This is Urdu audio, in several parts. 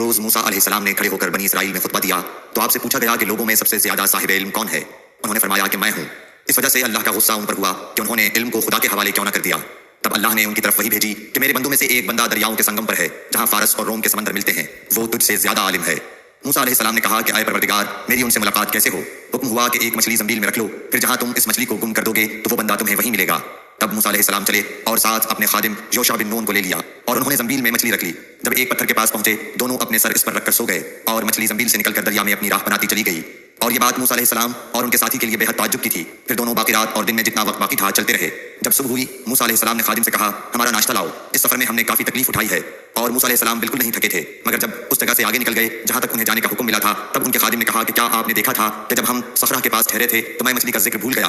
روز موسیٰ علیہ السلام نے کھڑے ہو کر بنی اسرائیل میں خطبہ دیا تو آپ سے پوچھا گیا کہ لوگوں میں سب سے زیادہ صاحب علم کون ہے؟ انہوں نے فرمایا کہ میں ہوں۔ اس وجہ سے اللہ کا غصہ ان پر ہوا کہ انہوں نے علم کو خدا کے حوالے کیوں نہ کر دیا۔ تب اللہ نے ان کی طرف وحی بھیجی کہ میرے بندوں میں سے ایک بندہ دریاؤں کے سنگم پر ہے جہاں فارس اور روم کے سمندر ملتے ہیں، وہ تجھ سے زیادہ عالم ہے۔ موسیٰ علیہ السلام نے کہا کہ اے پروردگار، میری ان سے ملاقات کیسے ہو؟ حکم ہوا کہ ایک مچھلی زنبیل میں رکھ لو، پھر جہاں تم اس مچھلی کو گم کر دو گے تو وہ بندہ تمہیں وہیں ملے گا۔ تب موسیٰ علیہ السلام چلے اور ساتھ اپنے خادم یوشع بن نون کو لے لیا، اور انہوں نے زنبیل میں مچھلی رکھ لی۔ جب ایک پتھر کے پاس پہنچے، دونوں اپنے سر اس پر رکھ کر سو گئے، اور مچھلی زنبیل سے نکل کر دریا میں اپنی راہ بناتی چلی گئی۔ اور یہ بات موسیٰ علیہ السلام اور ان کے ساتھی کے لیے بے حد تعجب کی تھی۔ پھر دونوں باقی رات اور دن میں جتنا وقت باقی تھا چلتے رہے۔ جب صبح ہوئی، موسیٰ علیہ السلام نے خادم سے کہا، ہمارا ناشتہ لاؤ، اس سفر میں ہم نے کافی تکلیف اٹھائی ہے۔ اور موسیٰ علیہ السلام بالکل نہیں تھکے تھے، مگر جب اس جگہ سے آگے نکل گئے جہاں تک انہیں جانے کا حکم ملا تھا، تب ان کے خادم نے کہا کہ کیا آپ نے دیکھا تھا کہ جب ہم صخرہ کے پاس ٹھہرے تھے تو میں مچھلی کا ذکر بھول گیا؟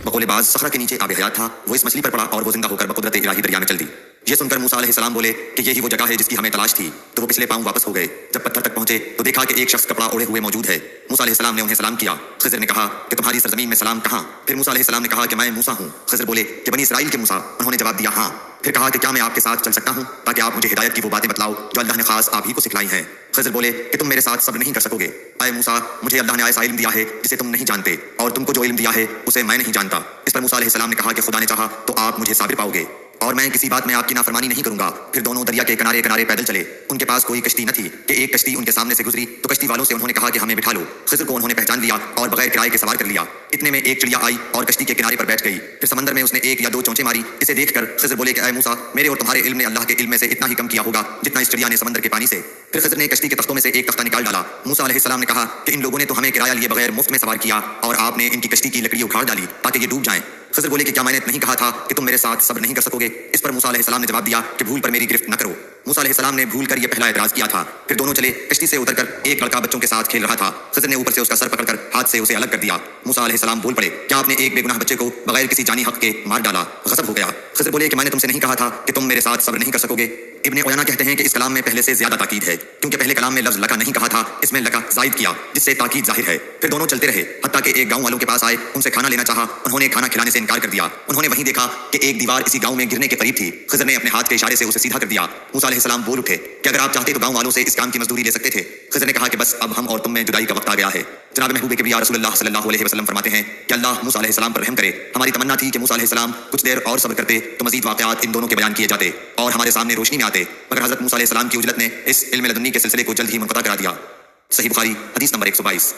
بقول بعض صخرہ کے نیچے آب حیات تھا، وہ اس مچھلی پر پڑا اور وہ زندہ ہو کر بقدرت الہی دریا میں چل دی۔ یہ سن کر موسیٰ علیہ السلام بولے کہ یہی وہ جگہ ہے جس کی ہمیں تلاش تھی، تو وہ پچھلے پاؤں واپس ہو گئے۔ جب پتھر تک پہنچے تو دیکھا کہ ایک شخص کپڑا اوڑھے ہوئے موجود ہے۔ موسیٰ علیہ السلام نے انہیں سلام کیا۔ خضر نے کہا کہ تمہاری سرزمین میں سلام کہاں؟ پھر موسیٰ علیہ السلام نے کہا کہ میں موسیٰ ہوں۔ خضر بولے کہ بنی اسرائیل کے موسیٰ؟ انہوں نے جواب دیا ہاں۔ پھر کہا کہ کیا میں آپ کے ساتھ چل سکتا ہوں تاکہ آپ مجھے ہدایت کی وہ باتیں بتلاؤ جو اللہ نے خاص آپ ہی کو سکھلائی ہیں؟ خضر بولے کہ تم میرے ساتھ صبر نہیں کر سکو گے۔ اے موسیٰ، مجھے اللہ نے ایسا علم دیا ہے جسے تم نہیں جانتے، اور تم کو جو علم دیا ہے اسے میں نہیں جانتا۔ اس پر موسیٰ علیہ السلام نے کہا کہ خدا نے چاہا تو آپ مجھے صابر پاؤ گے، اور میں کسی بات میں آپ کی نافرمانی نہیں کروں گا۔ پھر دونوں دریا کے کنارے کنارے پیدل چلے۔ ان کے پاس کوئی کشتی نہ تھی کہ ایک کشتی ان کے سامنے سے گزری تو کشتی والوں سے انہوں نے کہا کہ ہمیں بٹھا لو۔ خضر کو انہوں نے پہچان لیا اور بغیر کرائے کے سوار کر لیا۔ اتنے میں ایک چڑیا آئی اور کشتی کے کنارے پر بیٹھ گئی۔ پھر سمندر میں اس نے ایک یا دو چونچیں ماری۔ اسے دیکھ کر خضر بولے کہ اے موسیٰ، میرے اور تمہارے علم نے اللہ کے علم میں سے اتنا ہی کم کیا ہوگا جتنا اس چڑیا نے سمندر کے پانی سے۔ پھر خضر نے کشتی کے تختوں میں سے ایک تختہ نکال ڈالا۔ موسیٰ علیہ السلام نے کہا کہ ان لوگوں نے تو ہمیں کرایہ لیے بغیر مفت میں سوار کیا، اور آپ نے ان کی کشتی کی لکڑی اکھاڑ ڈالی تاکہ یہ ڈوب جائیں۔ خضر بولے کہ کیا میں نے نہیں کہا تھا کہ تم میرے ساتھ صبر نہیں کر سکو گے؟ اس پر موسیٰ علیہ السلام نے جواب دیا کہ بھول پر میری گرفت نہ کرو۔ موسیٰ علیہ السلام نے بھول کر یہ پہلا اعتراض کیا تھا۔ پھر دونوں چلے۔ کشتی سے اتر کر ایک لڑکا بچوں کے ساتھ کھیل رہا تھا۔ خضر نے اوپر سے اس کا سر پکڑ کر ہاتھ سے اسے الگ کر دیا۔ موسیٰ علیہ السلام بول پڑے، کیا آپ نے ایک بے گناہ بچے کو بغیر کسی جانی حق کے مار ڈالا؟ غضب ہو گیا۔ خضر بولے کہ میں نے تم سے نہیں کہا تھا کہ تم میرے ساتھ صبر نہیں کر سکو گے؟ ابن عیینہ کہتے ہیں کہ اس کلام میں پہلے سے زیادہ تاکید ہے، کیونکہ پہلے کلام میں لفظ لکا نہیں کہا تھا، اس میں لکا زائد کیا جس سے تاکید ظاہر ہے۔ پھر دونوں چلتے رہے حتیٰ کہ ایک گاؤں والوں کے پاس آئے، ان سے کھانا لینا چاہا، انہوں نے کھانا کھلانے سے انکار کر دیا۔ انہوں نے وہیں دیکھا کہ ایک دیوار اسی گاؤں میں گرنے کے قریب تھی۔ خضر نے اپنے ہاتھ کے اشارے سے اسے سیدھا کر دیا۔ موسیٰ علیہ السلام بول اٹھے کہ اگر آپ چاہتے تو گاؤں والوں سے اس کام کی مزدوری لے سکتے تھے۔ خضر نے کہا کہ بس اب ہم اور تم میں جدائی کا وقت آ گیا ہے۔ جناب محبوب کبریٰ رسول اللہ صلی اللہ علیہ وسلم فرماتے ہیں کہ اللہ موسیٰ علیہ السلام پر رحم کرے۔ ہماری تمنا تھی کہ موسیٰ علیہ السلام کچھ دیر اور صبر کرتے تو مزید واقعات ان دونوں کے بیان کیے جاتے اور ہمارے سامنے روشنی میں آتے، مگر حضرت موسیٰ علیہ السلام کی عجلت نے اس علم لدنی کے سلسلے کو جلد ہی منقطع کرا دیا۔ صحیح بخاری حدیث نمبر 122۔